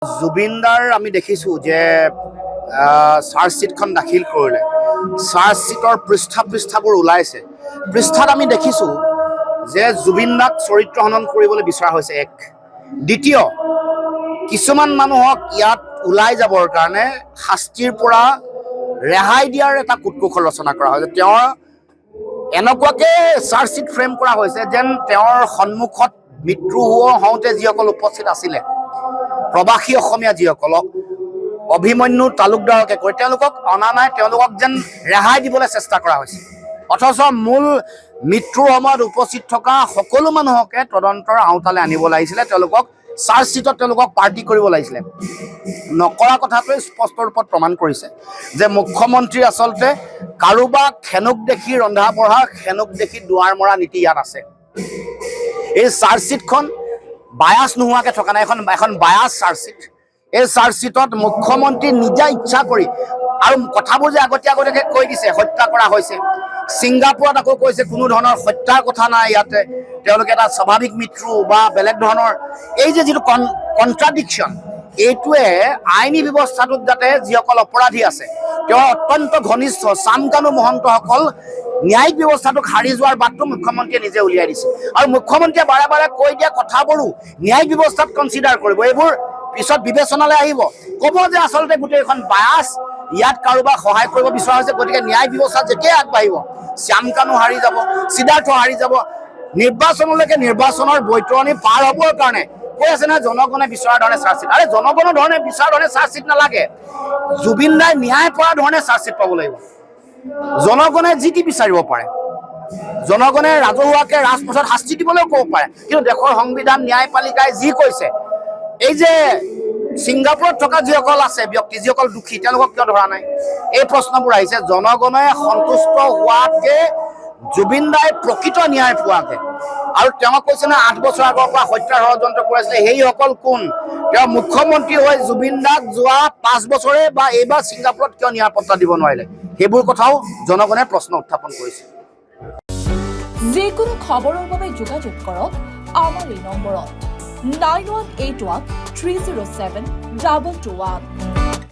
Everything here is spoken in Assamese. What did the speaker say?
জুবিনদাৰ আমি দেখিছোঁ যে চাৰ্জশ্বিটখন দাখিল কৰিলে চাৰ্জশ্বিটৰ পৃষ্ঠাবোৰ ওলাইছে। পৃষ্ঠাত আমি দেখিছোঁ যে জুবিনদাক চৰিত্ৰ হনন কৰিবলৈ বিচৰা হৈছে এক। দ্বিতীয়, কিছুমান মানুহক ইয়াত ওলাই যাবৰ কাৰণে শাস্তিৰ পৰা ৰেহাই দিয়াৰ এটা কুটকৌশল ৰচনা কৰা হৈছে। তেওঁৰ এনেকুৱাকৈ চাৰ্জশ্বিট ফ্ৰেম কৰা হৈছে যেন তেওঁৰ সন্মুখত মৃত্যু হওঁতে যিসকল উপস্থিত আছিলে, প্ৰবাসী অসমীয়া যিসকলক অভিমন্যু তালুকদাৰকে কৈ তেওঁলোকক অনা নাই, তেওঁলোকক যেন ৰেহাই দিবলৈ চেষ্টা কৰা হৈছে। অথচ মূল মৃত্যুৰ সময়ত উপস্থিত থকা সকলো মানুহকে তদন্তৰ আওতালৈ আনিব লাগিছিলে, তেওঁলোকক চাৰ্জশ্বিটত তেওঁলোকক পাৰ্টি কৰিব লাগিছিলে। নকৰা কথাটোৱে স্পষ্ট ৰূপত প্ৰমাণ কৰিছে যে মুখ্যমন্ত্ৰী আচলতে কাৰোবাক খেনুক দেখি ৰন্ধা বঢ়া, খেনুক দেখি দুৱাৰ মৰা নীতি ইয়াত আছে। এই চাৰ্জশ্বিটখন বায়াছ নোহোৱাকৈ থকা নাই, এখন বায়াছ চাৰ্জশ্বিট। এই চাৰ্জশ্বিটত মুখ্যমন্ত্ৰী নিজা ইচ্ছা কৰি আৰু কথাবোৰ যে আগতীয়াকৈ কৈ দিছে হত্যা কৰা হৈছে। ছিংগাপুৰত আকৌ কৈছে কোনো ধৰণৰ হত্যাৰ কথা নাই, ইয়াতে তেওঁলোকে এটা স্বাভাৱিক মৃত্যু বা বেলেগ ধৰণৰ এই যে যিটো কণ্ট্ৰাডিকশ্যন, এইটোৱে আইনী ব্যৱস্থাটোত যাতে যিসকল অপৰাধী আছে তেওঁৰ অত্যন্ত ঘনিষ্ঠ চামকানু মহন্তসকল ন্যায়িক ব্যৱস্থাটোক হাৰি যোৱাৰ বাটটো মুখ্যমন্ত্ৰীয়ে নিজে উলিয়াই দিছে। আৰু মুখ্যমন্ত্ৰীয়ে বাৰে বাৰে কৈ দিয়া কথাবোৰো ন্যায়িক ব্যৱস্থাত কনচিডাৰ কৰিব, এইবোৰ পিছত বিবেচনালৈ আহিব, ক'ব যে আচলতে গোটেইখন বায়াছ, ইয়াত কাৰোবাক সহায় কৰিব বিচৰা হৈছে। গতিকে ন্যায় ব্যৱস্থা যেতিয়াই আগবাঢ়িব, শ্যামকানু হাৰি যাব, সিদ্ধাৰ্থ হাৰি যাব, নিৰ্বাচনলৈকে নিৰ্বাচনৰ বৈতৰণি পাৰ হ'বৰ কাৰণে কৈ আছে নহয় জনগণে বিচৰা ধৰণে চাৰ্জশ্বিট। আৰে জনগণৰ ধৰণে বিচৰা ধৰণে চাৰ্জশ্বিট নালাগে, জুবিন দাই ন্যায় পৰা ধৰণে চাৰ্জশ্বিট পাব লাগিব। জনগণে যি টি বিচাৰিব পাৰে, জনগণে ৰাজহুৱাকৈ ৰাজপথত শাস্তি দিবলৈও ক'ব পাৰে, কিন্তু দেশৰ সংবিধান ন্যায়পালিকাই যি কৈছে, এই যে ছিংগাপুৰত থকা যিসকল আছে ব্যক্তি, যিসকল দোষী, তেওঁলোকক কিয় ধৰা নাই, এই প্ৰশ্নবোৰ আহিছে। জনগণে সন্তুষ্ট হোৱাতকৈ জুবিন দাই প্ৰকৃত ন্যায় পোৱাকৈ। আৰু তেওঁক কৈছে না 8 বছৰ আগৰ পৰা হত্যাৰ ষড়যন্ত্ৰ কৰিছিলে, সেইসকল কোন? তেওঁ মুখ্যমন্ত্ৰী হৈ জুবিন দাক যোৱা 5 বছৰে বা এইবাৰ ছিংগাপুৰত কিয় নিৰাপত্তা দিব নোৱাৰিলে, সেইবোৰ কথাও জনগণে প্ৰশ্ন উত্থাপন কৰিছে। যিকোনো খবৰৰ বাবে যোগাযোগ কৰক আমাৰ এই নম্বৰত 9181 307 221।